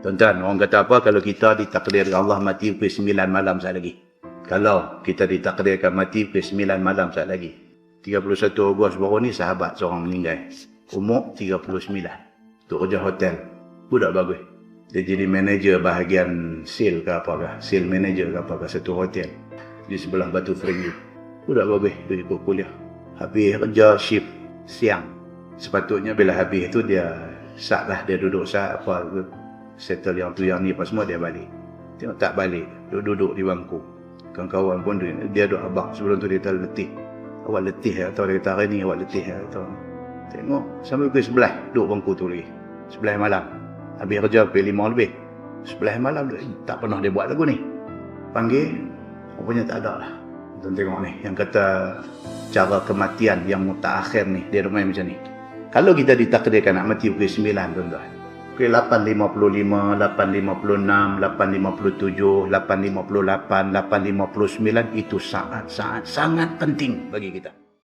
Tuan-tuan, orang kata apa kalau kita ditakdirkan Allah mati pukul 9 malam saat lagi? Kalau kita ditakdirkan mati pukul 9 malam saat lagi. 31 Ogos baru ni sahabat seorang meninggal. Umur 39. Untuk kerja hotel. Budak bagus. Dia jadi manager bahagian sale ke apa ke. Sale manager ke apa ke satu hotel. Di sebelah Batu Ferringhi. Budak bagus. Dia ikut kuliah. Habis kerja shift siang. Sepatutnya bila habis tu dia sat lah. Dia duduk sat apa ke. Settle yang tu yang ni apa semua dia balik. Tengok tak balik. Duduk di bangku. Kawan-kawan pun dia duduk abang. Sebelum tu dia letih. Awak letih ya. Atau dia kata hari ni awak letih ya. Atau tengok sampai pukul 11 duduk bangku tu lagi. 11 malam. Habis kerja pukul 5 lebih. 11 malam tak pernah dia buat lagu ni. Panggil, rupanya tak ada lah. Tuan tengok ni, yang kata cara kematian yang mutaakhir ni, dia main macam ni. Kalau kita ditakdirkan nak mati pukul 9 tuan-tuan. Pukul 8.55, 8.56, 8.57, 8.58, 8.59 itu saat-saat sangat penting bagi kita.